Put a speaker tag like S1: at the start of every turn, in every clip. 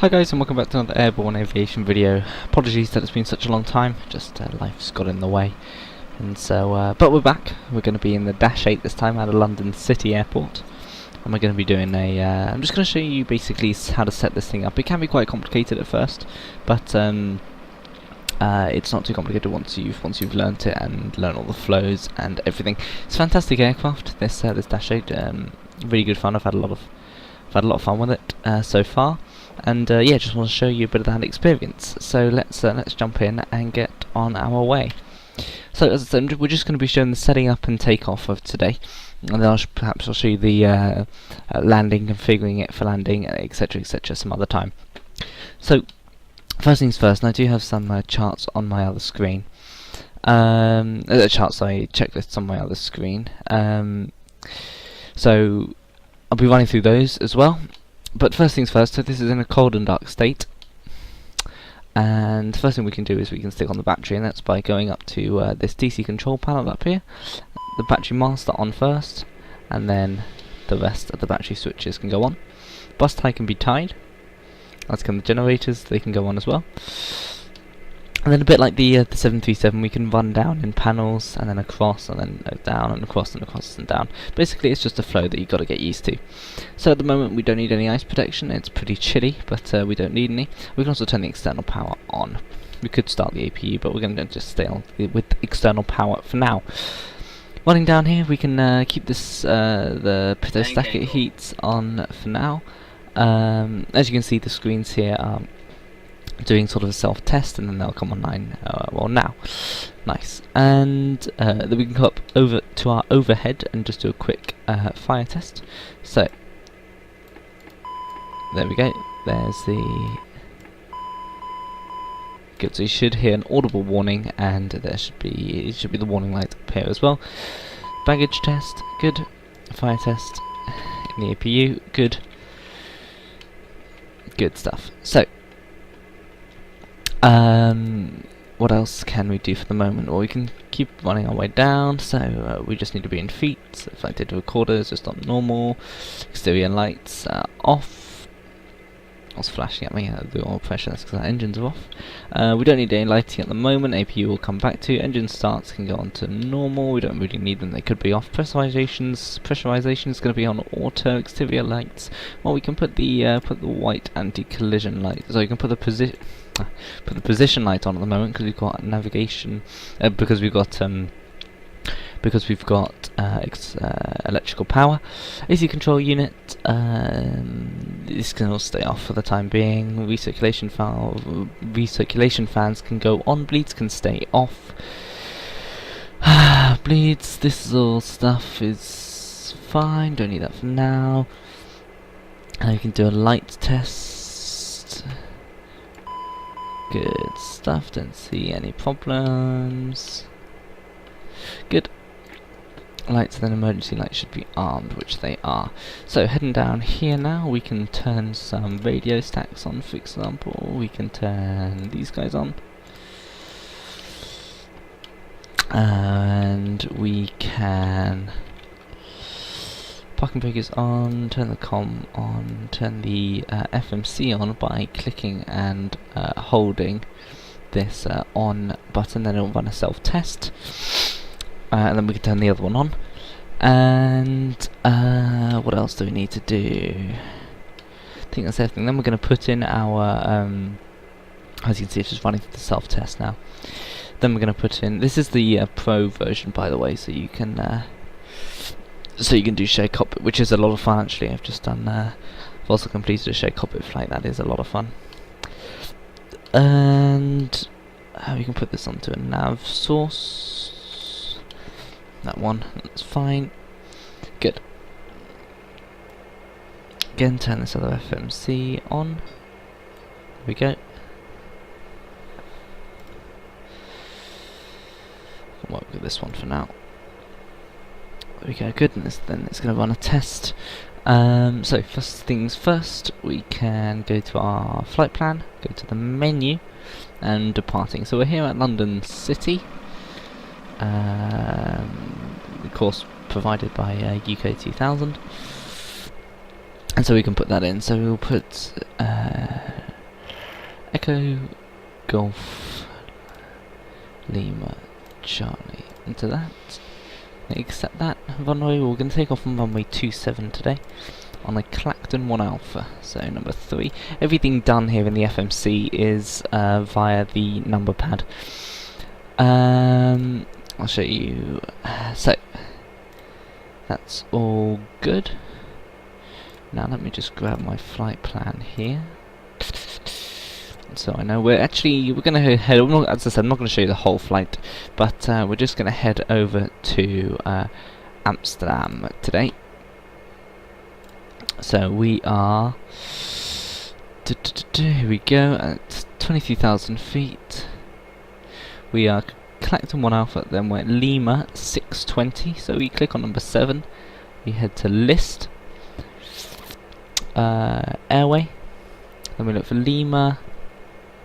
S1: Hi guys, and welcome back to another airborne aviation video. Apologies that it's been such a long time, just life's got in the way. And so, but we're back. We're going to be in the Dash 8 this time out of London City Airport. And we're going to be doing I'm just going to show you basically how to set this thing up. It can be quite complicated at first, but it's not too complicated once you've learnt it and learned all the flows and everything. It's a fantastic aircraft, this Dash 8. Really good fun. I've had a lot of fun with it so far. And yeah, just want to show you a bit of that experience. So let's jump in and get on our way. So as I said, we're just going to be showing the setting up and takeoff of today, and then perhaps I'll show you the landing, configuring it for landing, etc., etc. some other time. So first things first, and I do have some charts on my other screen. Checklists on my other screen. So I'll be running through those as well. But first things first, so this is in a cold and dark state, and the first thing we can do is we can stick on the battery, and that's by going up to this DC control panel up here, the battery master on first, and then the rest of the battery switches can go on. Bus tie can be tied, as can the generators, they can go on as well. And then a bit like the 737, we can run down in panels, and then across, and then down, and across, and across, and down. Basically, it's just a flow that you've got to get used to. So at the moment, we don't need any ice protection. It's pretty chilly, but we don't need any. We can also turn the external power on. We could start the APU, but we're going to just stay on with external power for now. Running down here, we can keep this the pitot stacker heats on for now. As you can see, the screens here are doing sort of a self-test, and then they'll come online, well now. Nice. And then we can come up over to our overhead and just do a quick fire test. So, there we go. There's the... Good, so you should hear an audible warning, and there should be the warning light up here as well. Baggage test, good. Fire test in the APU, good. Good stuff. So, what else can we do for the moment? Well, we can keep running our way down, so we just need to be in feet. So if I did recorders, just on normal. Exterior lights off. What's flashing at me? The oil pressure, that's because our engines are off. We don't need any lighting at the moment. APU will come back to. Engine starts can go on to normal. We don't really need them, they could be off. Pressurization is going to be on auto. Exterior lights, well, we can put the white anti-collision light, so you can put the position light on at the moment, because we've got navigation, because we've got electrical power. AC control unit, this can all stay off for the time being. Recirculation fans can go on. Bleeds can stay off. Bleeds, this is all stuff is fine, don't need that for now. You can do a light test. Good stuff, don't see any problems. Good. Lights, then emergency lights should be armed, which they are. So heading down here now, we can turn some radio stacks on, for example. We can turn these guys on. And we can... Parking brake is on, turn the comm on, turn the FMC on by clicking and holding this on button, then it will run a self-test. And then we can turn the other one on. And what else do we need to do? I think that's everything. Then we're going to put in our, as you can see, it's just running through the self-test now. Then we're going to put in, this is the Pro version, by the way, so you can do shared cockpit, which is a lot of fun actually. I've just done, I've also completed a shared cockpit flight, that is a lot of fun. And we can put this onto a nav source. That one, that's fine. Good. Again, turn this other FMC on. There we go. I'll work with this one for now. There we go, good, and then it's going to run a test. So, first things first, we can go to our flight plan, go to the menu, and departing. So we're here at London City. Of course provided by UK 2000, and so we can put that in. So we'll put Echo Golf Lima Charlie into that. Accept that. Runway, we're going to take off on runway 27 today on a Clacton 1 Alpha, so number 3. Everything done here in the FMC is via the number pad. I'll show you. So that's all good. Now let me just grab my flight plan here. So I know we're going to head. As I said, I'm not going to show you the whole flight, but we're just going to head over to Amsterdam today. So we are. Here we go at 23,000 feet. We are Clacton 1 Alpha. Then we're Lima 620. So we click on number 7. We head to list airway. Then we look for Lima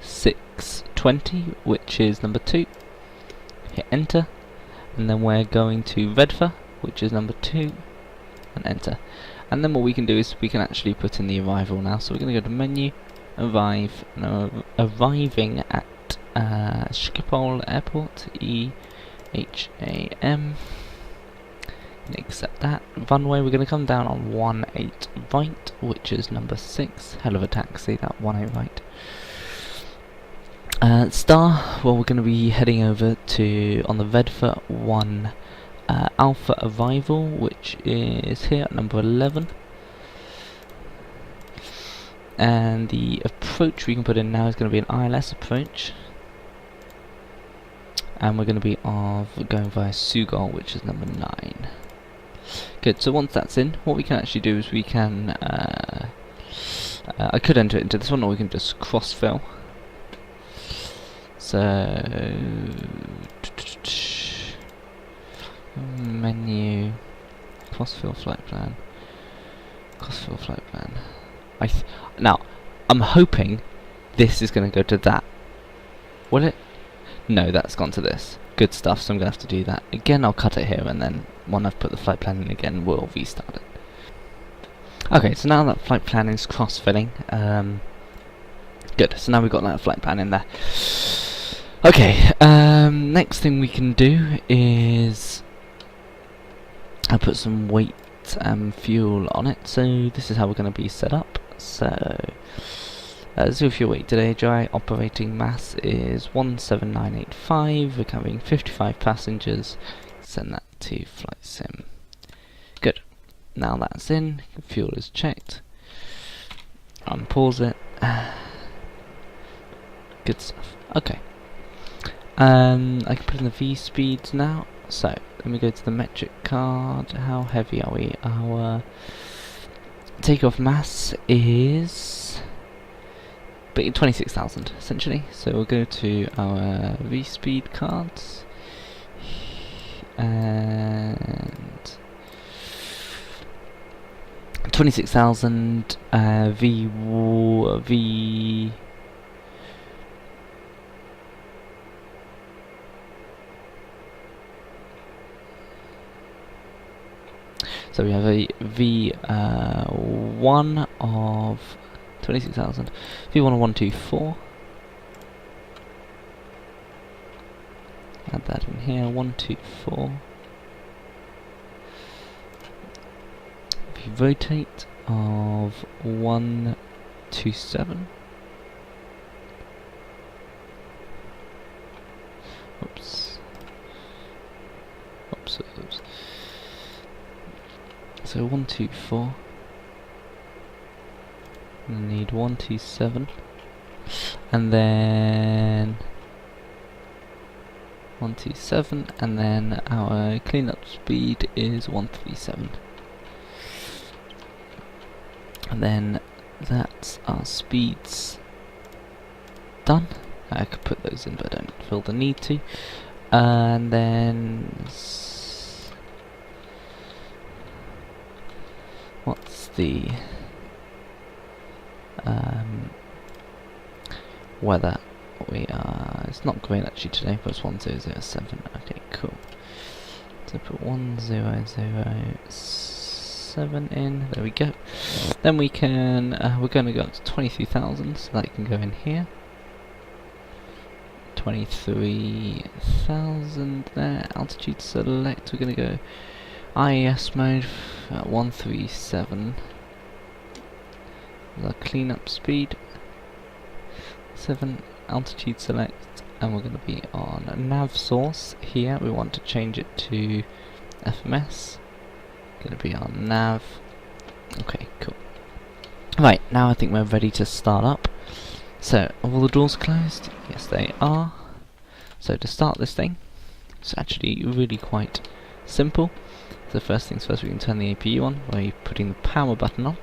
S1: 620, which is number 2. Hit enter, and then we're going to Redfer, which is number 2, and enter. And then what we can do is we can actually put in the arrival now. So we're going to go to menu, arrive, and arriving at Schiphol Airport, EHAM. Accept that. Runway, we're going to come down on 18 right, which is number 6. Hell of a taxi, that 18 right. Star, well, we're going to be heading over to on the Redfer 1 Alpha arrival, which is here at number 11. And the approach we can put in now is going to be an ILS approach. And we're going to be going via Sugol, which is number 9. Good, so once that's in, what we can actually do is we can, I could enter it into this one, or we can just cross-fill. So, menu, cross-fill flight plan, cross-fill flight plan. Now, I'm hoping this is going to go to that. Will it? No, that's gone to this. Good stuff, so I'm going to have to do that. Again, I'll cut it here, and then when I've put the flight plan in again, we'll restart it. Okay, so now that flight plan is cross-filling, good, so now we've got that flight plan in there. Okay, next thing we can do is I'll put some weight and fuel on it. So this is how we're going to be set up. So zero fuel weight today, dry operating mass is 17985. We're carrying 55 passengers. Send that to Flight Sim. Good. Now that's in. Fuel is checked. Unpause it. Good stuff. Okay. I can put in the V speeds now. So let me go to the metric card. How heavy are we? Our takeoff mass is 26,000 essentially. So we'll go to our V speed cards and 26,000 V. So we have a V1 of 26,000, V1 of 124. Add that in here, 124. V rotate of 127. Oops. Oops, oops. So 124. We need 127, and then 127, and then our cleanup speed is 137. And then that's our speeds done. I could put those in, but I don't feel the need to. And then what's the weather? We are, it's not green actually today, but it's 1007. Okay, cool. So put 1007 in. There we go. Then we can we're going to go up to 23,000, so that can go in here. 23,000 there. Altitude select, we're going to go IES mode at 137. Our cleanup speed 7, altitude select, and we're going to be on nav source here. We want to change it to FMS. Going to be on nav. Okay, cool. Right, now I think we're ready to start up. So, are all the doors closed? Yes, they are. So to start this thing, it's actually really quite simple. So first things first, we can turn the APU on by putting the power button on,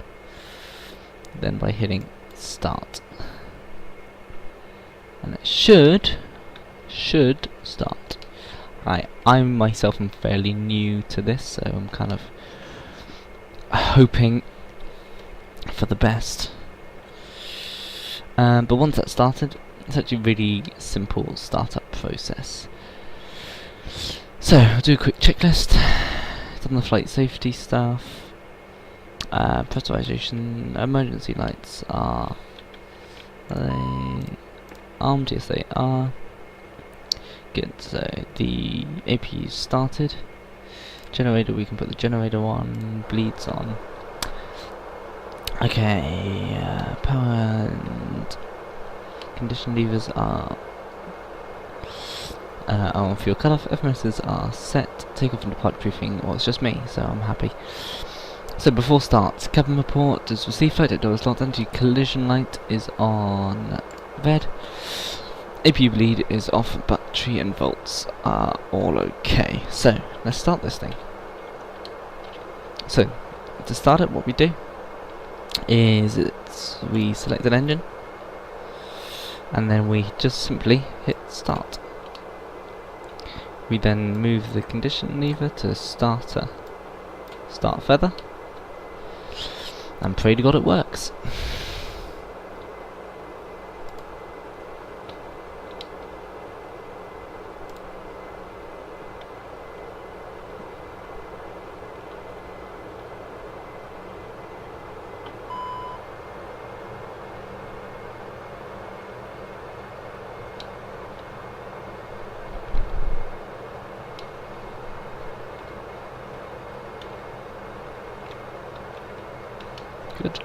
S1: then by hitting start. And it should start. I myself am fairly new to this, so I'm kind of hoping for the best. But once that's started, it's actually a really simple startup process. So I'll do a quick checklist. Done the flight safety stuff. Pressurization, emergency lights are they armed? Yes, they are. Good. So the APU started. Generator, we can put the generator on. Bleeds on. Okay. Power and condition levers are on fuel cutoff. FMSs are set. Takeoff and departure briefing. Well, it's just me, so I'm happy. So before start, cabin report does receive flight deck doors locked. Anti-collision light is on red. APU bleed is off. Battery and volts are all okay. So let's start this thing. So to start it, what we do is we select an engine, and then we just simply hit start. We then move the condition lever to start feather, and pray to God it works. Good.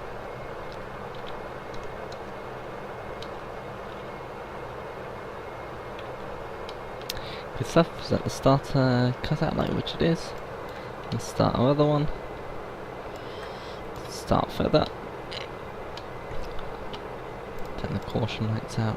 S1: Good stuff. Is that the starter cutout light, which it is? Let's start our other one. Start feather. Turn the caution lights out.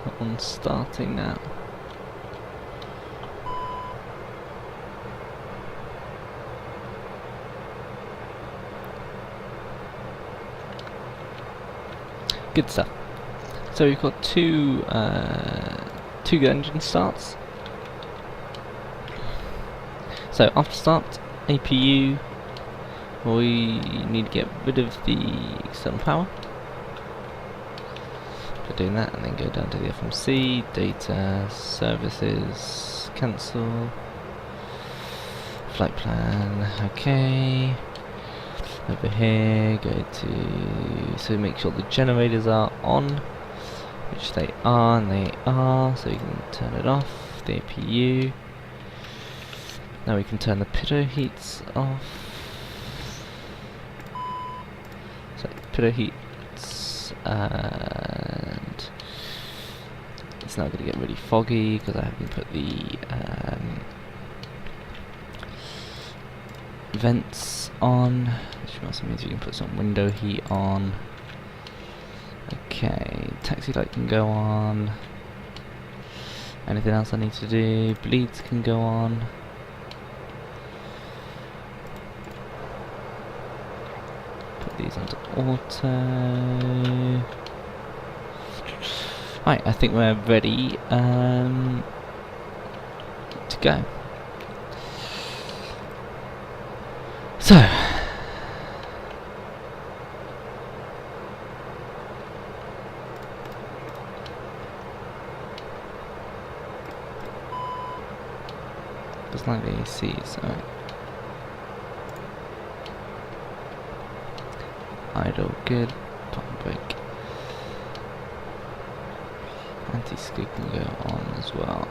S1: That one's starting now. Good stuff. So we've got two good engine starts. So after start, APU, we need to get rid of the external power. For doing that, and then go down to the FMC, data, services, cancel, flight plan, okay. Over here, go to, so make sure the generators are on, which they are, and they are, so you can turn it off, the APU. Now we can turn the pitot heats off. So pitot heats, and it's now going to get really foggy because I haven't put the vents on, which also means you can put some window heat on. Okay, taxi light can go on. Anything else I need to do? Bleeds can go on. Put these onto auto. Right, I think we're ready to go. So, It's like the AC, so idle, good. Parking brake. Anti-skid can go on as well.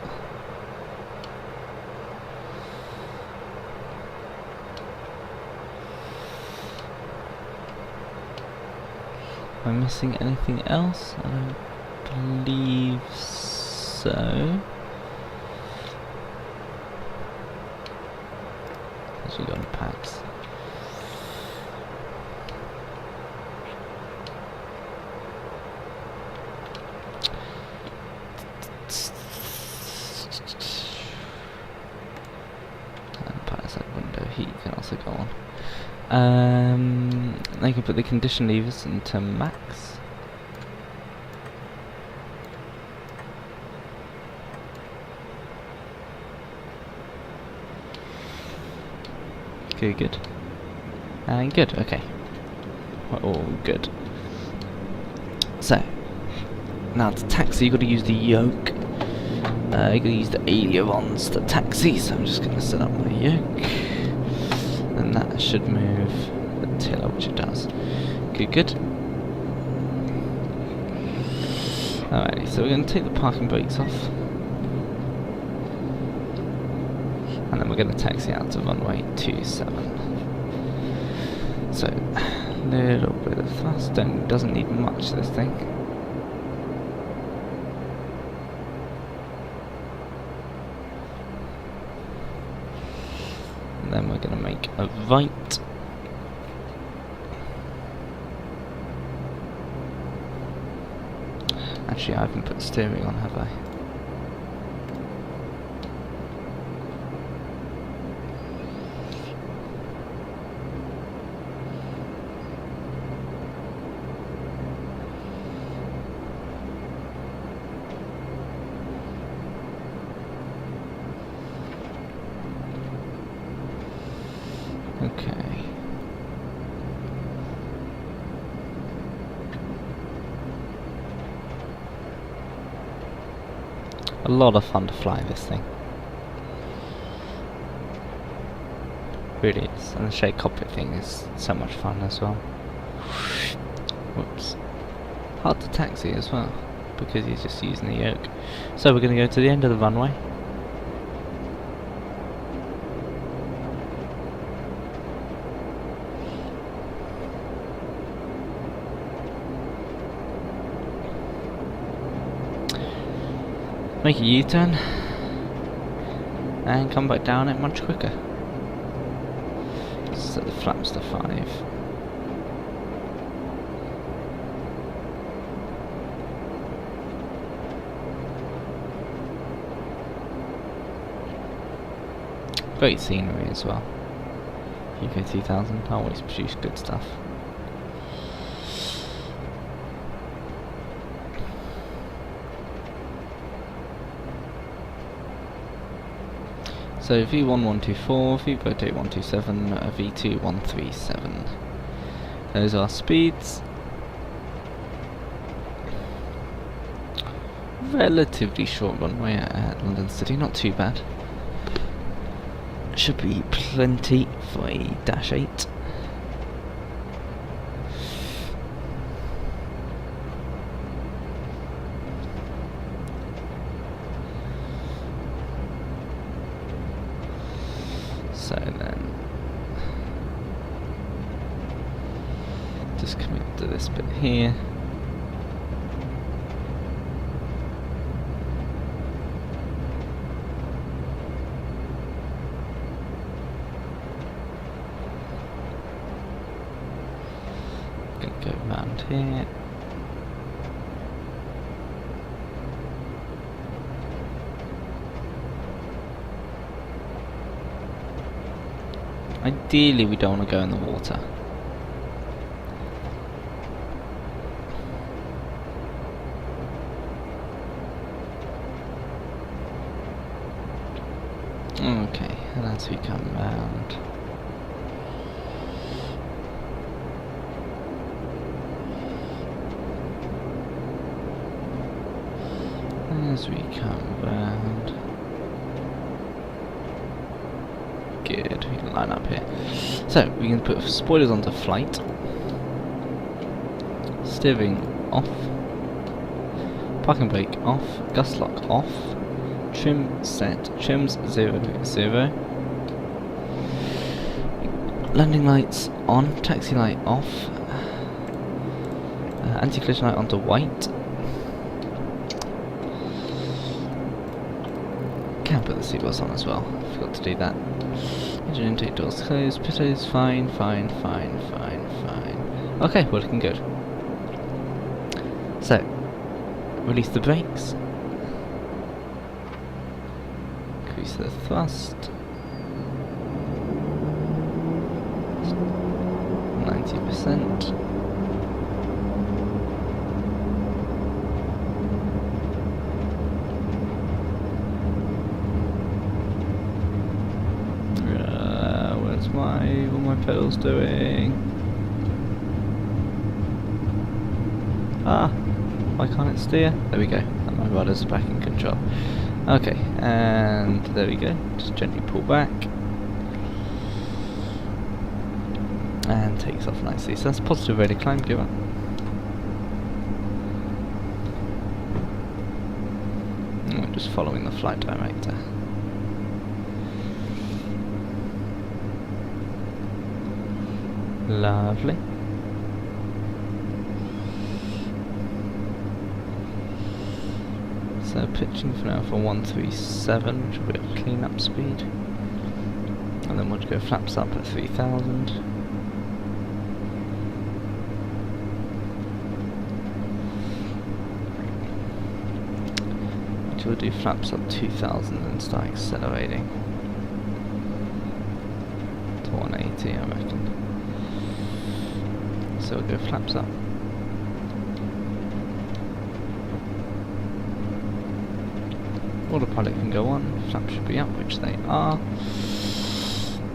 S1: Am I missing anything else? I don't believe so. As we go on the packs. And power side window heat can also go on. They can put the condition levers into max. Okay, good. And good, okay. We're all good. So, now to taxi, you've got to use the yoke. You've got to use the ailerons to taxi, so I'm just going to set up my yoke. And that should move the tiller, which it does. Good, good. Alright, so we're going to take the parking brakes off. And then we're going to taxi out to runway 27. So, a little bit of thrust, doesn't need much this thing. And then we're going to make a right. Actually, I haven't put steering on, have I? Okay. A lot of fun to fly this thing. Really is. And the shake cockpit thing is so much fun as well. Whoops. Hard to taxi as well, because he's just using the yoke. So we're going to go to the end of the runway. Make a U-turn and come back down it much quicker. Set the flaps to 5. Great scenery as well. UK 2000 always produce good stuff. So V1124, V-rotate 127, V2 137. Those are speeds. Relatively short runway at London City, not too bad. Should be plenty for a Dash 8. So then, just commit to this bit here. Gonna go round here. Ideally, we don't want to go in the water. Okay, and as we come round. As we come round. Good, we can line up here. So, we can put spoilers onto flight. Steering off. Parking brake off. Gust lock off. Trim set. Trims 0, 0. Landing lights on. Taxi light off. Anti-collision light onto white. Can put the seatbelts on as well. Forgot to do that. Engine intake doors closed. Pitot fine, fine, fine, fine, fine. Okay, we're looking good. So, release the brakes. Increase the thrust. 90%. What are my pedals doing? Ah, why can't it steer? There we go. And my rudder's back in control. Okay, and there we go. Just gently pull back. And takes off nicely. So that's positive rate of climb, give up. And we're just following the flight director. Lovely. So pitching for now for 137, which will be a clean up speed. And then we'll go flaps up at 3000. Which will do flaps up 2000 and start accelerating. To 180, I reckon. So we'll go flaps up. Autopilot can go on, flaps should be up, which they are.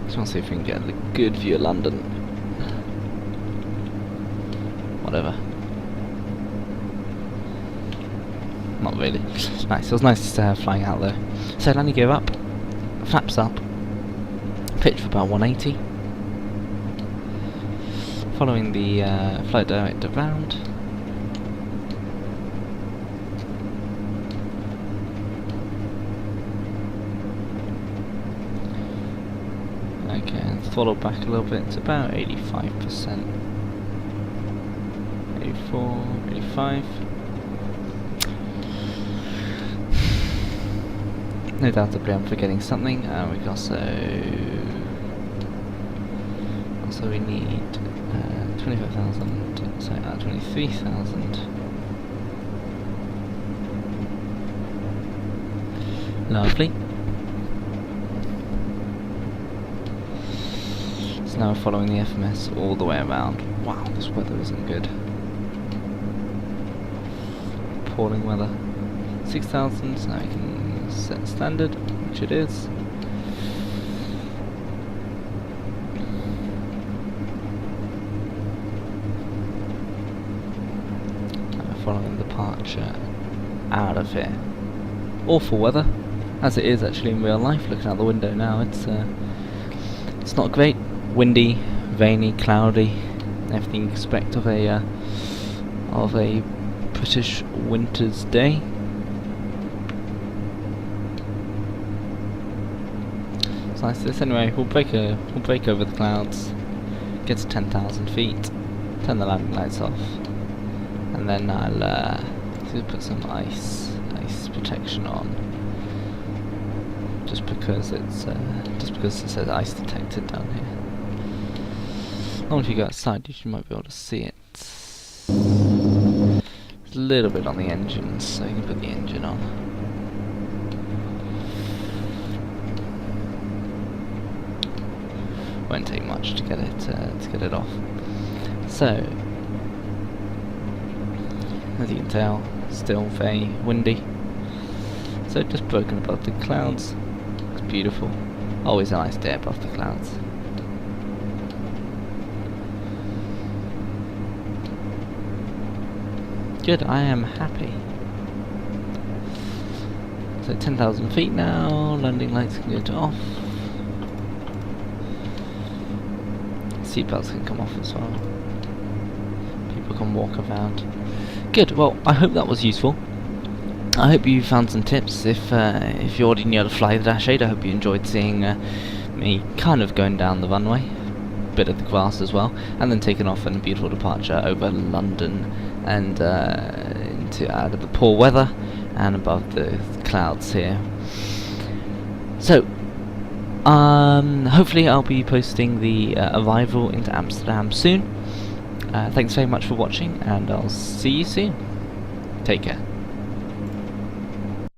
S1: Just want to see if we can get a good view of London. Whatever. Not really. Nice, it was nice to have flying out there. So landing gear up, flaps up, pitch for about 180. Following the flight director round. Okay, and throttle back a little bit to about 85%. 84, 85. No doubt that I'm forgetting something. We also we need 25,000, so 23,000. Lovely. So now we're following the FMS all the way around. Wow, this weather isn't good. Appalling weather. 6,000, so now we can set standard, which it is. Following departure out of here. Awful weather, as it is actually in real life. Looking out the window now, it's not great. Windy, rainy, cloudy, everything you expect of a British winter's day. It's nice this. Anyway, we'll break over the clouds, get to 10,000 feet, turn the landing lights off. And then I'll put some ice protection on, just because it says ice detected down here. Normally, if you go outside, you might be able to see it. There's a little bit on the engines, so you can put the engine on. Won't take much to get it off. So. As you can tell, still very windy. So just broken above the clouds. It's beautiful. Always a nice day above the clouds. Good, I am happy. So 10,000 feet now, landing lights can go to off. seatbelts can come off as well. People can walk around. Good. Well, I hope that was useful. I hope you found some tips. If you already knew how to fly the Dash 8, I hope you enjoyed seeing me kind of going down the runway, bit of the grass as well, and then taking off on a beautiful departure over London and into out of the poor weather and above the clouds here. So, hopefully I'll be posting the arrival into Amsterdam soon. Thanks very much for watching, and I'll see you soon. Take care.